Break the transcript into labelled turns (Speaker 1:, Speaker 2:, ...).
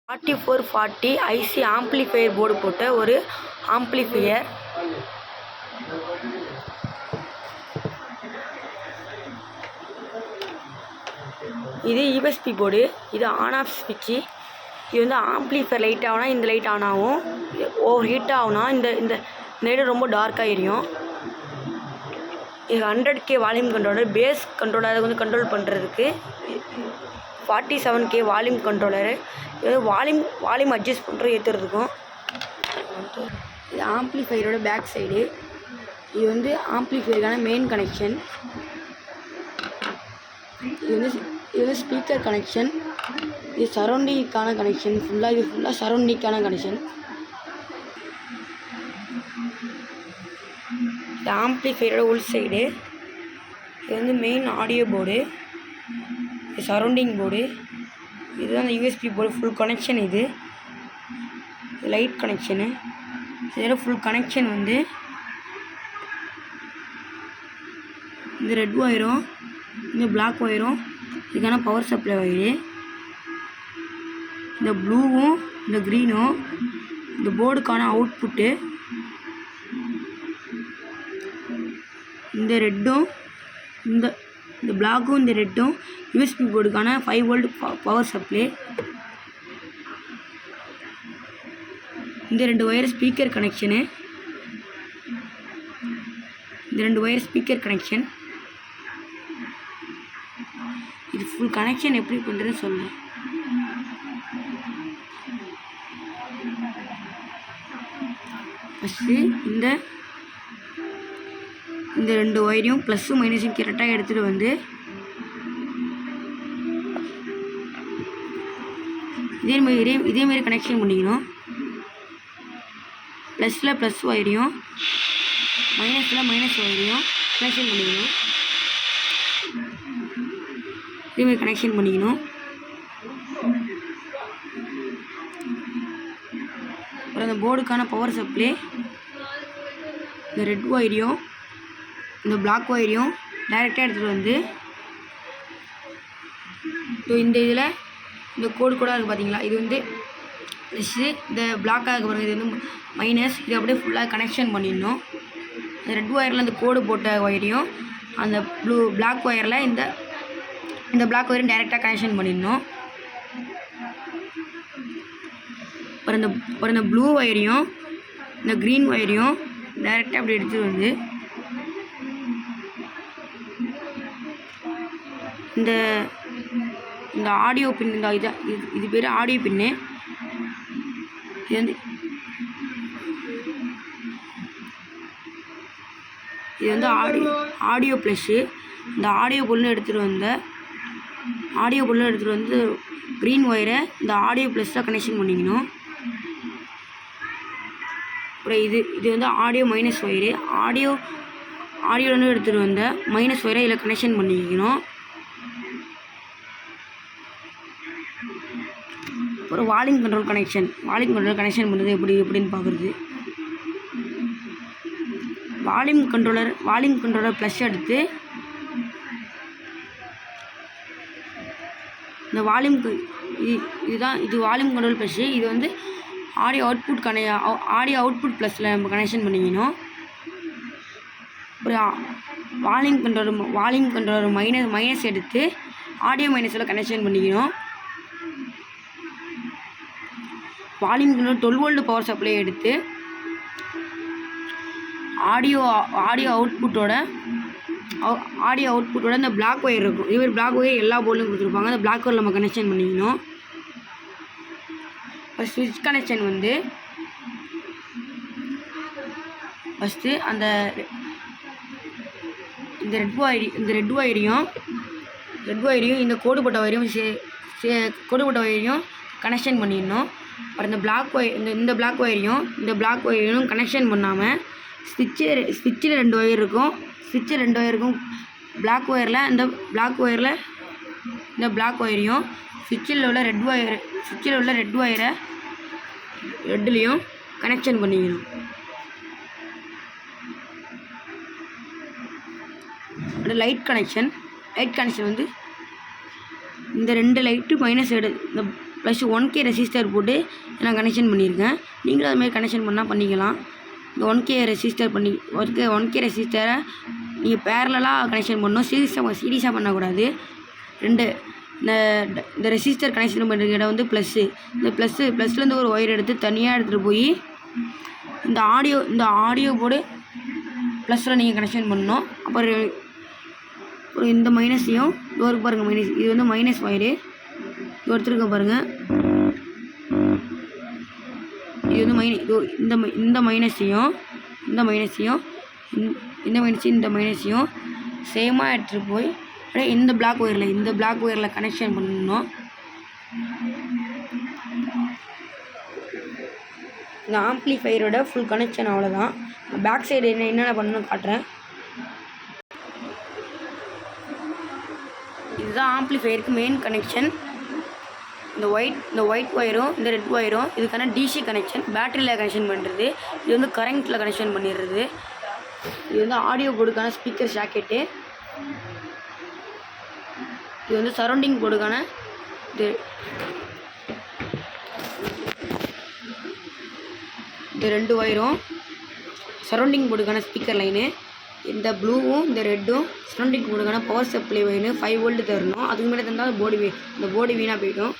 Speaker 1: 4440 IC amplifier board போட்ட ஒரு amplifier. இது யூஎஸ்பி போர்டு. இது ஆன் ஆஃப் ஸ்விட்சு. இது வந்து ஆம்ப்ளிஃபையர் லைட் ஆகுனா இந்த லைட் ஆன் ஆகும். ஓவர் ஹீட் ஆகுனா இந்த இந்த லைட் ரொம்ப டார்க்காக எரியும். இது 100K volume controller. Base controller அதை வந்து கண்ட்ரோல் பண்ணுறதுக்கு. 47K volume controller. இது வால்யூம் அட்ஜஸ்ட் பண்ணுறது ஏற்றுறதுக்கும். இது ஆம்ப்ளிஃபையரோட பேக் சைடு. இது வந்து ஆம்ப்ளிஃபையருக்கான மெயின் கனெக்ஷன். இது வந்து ஸ்பீக்கர் கனெக்ஷன். இது சரௌண்டிங்கான கனெக்ஷன். இது ஃபுல்லாக சரௌண்டிங்கான கனெக்ஷன். இது ஆம்ப்ளிஃபையரோட உள் சைடு. இது வந்து மெயின் ஆடியோ போர்டு. இது சரௌண்டிங் போர்டு. இதுதான் அந்த யூஎஸ்பி போர்டு ஃபுல் கனெக்ஷன். இது லைட் கனெக்ஷனு. இதோட ஃபுல் கனெக்ஷன் வந்து இந்த ரெட் ஒயரும் இந்த பிளாக் ஒயரும் இதுக்கான பவர் சப்ளை ஒயரு. இந்த ப்ளூவும் இந்த க்ரீனும் இந்த போர்டுக்கான அவுட்புட்டு. இந்த ரெட்டும் இந்த பிளாக்கும் இந்த ரெட்டும் யூஎஸ்பி போர்டுக்கான 5 வோல்ட் பவர் சப்ளை. இந்த 2 ஒயர் ஸ்பீக்கர் கனெக்ஷனு. இந்த 2 ஒயர் ஸ்பீக்கர் கனெக்ஷன். இது ஃபுல் கனெக்ஷன் எப்படி பண்ணுறதுன்னு சொல்லுங்கள். ஃபஸ்ட்டு இந்த 2 ஒயரையும் ப்ளஸ்ஸும் மைனஸும் கரெக்டாக எடுத்துகிட்டு வந்து இதேமாரி கனெக்ஷன் பண்ணிக்கணும். ப்ளஸில் ப்ளஸ் ஒயரையும் மைனஸில் மைனஸ் ஒயரையும் கனெக்ஷன் பண்ணிக்கணும். இதேமாரி கனெக்ஷன் பண்ணிக்கணும். அப்புறம் அந்த போர்டுக்கான பவர் சப்ளை இந்த ரெட் ஒயரையும் இந்த பிளாக் ஒயரையும் டைரெக்டாக எடுத்துகிட்டு வந்து இந்த இதில் இந்த கோடு கூட இருக்குது பார்த்தீங்களா, இது வந்து ப்ளஸ்ஸு. இந்த பிளாக்காக இருக்க பாருங்கள், இது வந்து மைனஸ். இது அப்படியே ஃபுல்லாக கனெக்ஷன் பண்ணிடணும். இந்த ரெட் ஒயரில் இந்த கோடு போட்ட ஒயரையும் அந்த பிளாக் ஒயரில் இந்த பிளாக் ஒயரையும் டைரெக்டாக கனெக்ஷன் பண்ணிடணும். அப்புறம் இந்த ப்ளூ ஒயரையும் இந்த க்ரீன் ஒயரையும் டைரெக்டாக அப்படி எடுத்துகிட்டு வந்து இந்த ஆடியோ பின். இது பேர் ஆடியோ பின்னு. இது வந்து ஆடியோ ப்ளஸ்ஸு. இந்த ஆடியோ பொருள் எடுத்துகிட்டு வந்து க்ரீன் ஒயரை இந்த ஆடியோ ப்ளஸ்ஸாக கனெக்ஷன் பண்ணிக்கணும். அப்புறம் இது வந்து ஆடியோ மைனஸ் ஒயரு. ஆடியோன்னு எடுத்துகிட்டு வந்த மைனஸ் ஒயரை இதில் கனெக்ஷன் பண்ணிக்கணும். அப்புறம் வால்யூம் கண்ட்ரோல் கனெக்ஷன் பண்ணுறது எப்படின்னு பார்க்குறது. வால்யூம் கண்ட்ரோலர் ப்ளஸ் எடுத்து இந்த இது வால்யூம் கண்ட்ரோல் ப்ளஸ்ஸு. இது வந்து ஆடியோ அவுட்புட் ப்ளஸில் நம்ம கனெக்ஷன் பண்ணிக்கணும். அப்புறம் வால்யூம் கண்ட்ரோலர் மைனஸ் எடுத்து ஆடியோ மைனஸில் கனெக்ஷன் பண்ணிக்கணும். Volume control 12 volt power supply எடுத்து ஆடியோ அவுட்புட்டோட இந்த பிளாக் ஒயர் இருக்கும். இதுமாதிரி பிளாக் ஒயர் எல்லா போர்ட்லையும் கொடுத்துருப்பாங்க. அந்த பிளாக் ஒயர் நம்ம கனெக்ஷன் பண்ணிக்கணும். இப்போ ஸ்விட்ச் கனெக்ஷன் வந்து ஃபஸ்ட்டு இந்த ரெட் ஒயரையும் இந்த கோடு போட்ட ஒயரையும் கனெக்ஷன் பண்ணிடணும். அப்புறம் இந்த பிளாக் ஒயர் இந்த பிளாக் ஒயரையும் கனெக்ஷன் பண்ணாமல் ஸ்விட்சில் 2 ஒயர் இருக்கும். ஸ்விட்சில் 2 ஒயருக்கும் பிளாக் ஒயரில் இந்த பிளாக் ஒயரையும் ஸ்விட்சில் உள்ள ரெட் ஒயரை ரெட்லேயும் கனெக்ஷன் பண்ணிக்கணும். லைட் கனெக்ஷன் வந்து இந்த 2 லைட்டு மைனஸ் இந்த ப்ளஸ் 1K ரெசிஸ்டர் போட்டு நான் கனெக்ஷன் பண்ணியிருக்கேன். நீங்களும் அதுமாதிரி கனெக்ஷன் பண்ணால் பண்ணிக்கலாம். இந்த 1K ரெசிஸ்டர் பண்ணி 1K ரெசிஸ்டரை நீங்கள் பேரலாக கனெக்ஷன் பண்ணணும். சீரியஸாக பண்ணக்கூடாது. இந்த ரெசிஸ்டர் கனெக்ஷன் பண்ணுற இடம் வந்து ப்ளஸ்ஸு. இந்த ப்ளஸ்லேருந்து ஒரு ஒயர் எடுத்து தனியாக எடுத்துகிட்டு போய் இந்த ஆடியோ போர்டு ப்ளஸில் நீங்கள் கனெக்ஷன் பண்ணணும். அப்புறம் இந்த மைனஸையும் டோருக்கு பாருங்கள், மைனஸ் இது வந்து மைனஸ் ஒயரு இது ஒருத்தருக்க பாருங்கள். இது வந்து இந்த மைனஸையும் சேமாக எடுத்துகிட்டு போய் அப்படியே இந்த பிளாக் ஒயரில் கனெக்ஷன் பண்ணணும். இந்த ஆம்ப்ளிஃபையரோட ஃபுல் கனெக்ஷன் அவ்வளோதான். பேக் சைடு என்னென்ன பண்ணணும்னு காட்டுறேன். இதுதான் ஆம்ப்ளிஃபையருக்கு மெயின் கனெக்ஷன். இந்த ஒயிட் ஒயரும் இந்த ரெட் ஒயரும் இதுக்கான டிசி கனெக்ஷன், பேட்டரியில் கனெக்ஷன் பண்ணுறது. இது வந்து கரண்ட்டில் கனெக்ஷன் பண்ணிடுறது. இது வந்து ஆடியோ போர்டுக்கான ஸ்பீக்கர் ஷாக்கெட்டு. இது வந்து சரௌண்டிங் போர்டுக்கான இந்த 2 ஒயரும் சரௌண்டிங் போர்டுக்கான ஸ்பீக்கர் லைனு. இந்த ப்ளூவும் இந்த ரெட்டும் சரௌண்டிங் போர்டுக்கான பவர் சப்ளை ஒயரு 5 வோல்ட் தரணும். அதுக்கு மேலே தந்தால் இந்த போர்டு வீணாக போயிடும்.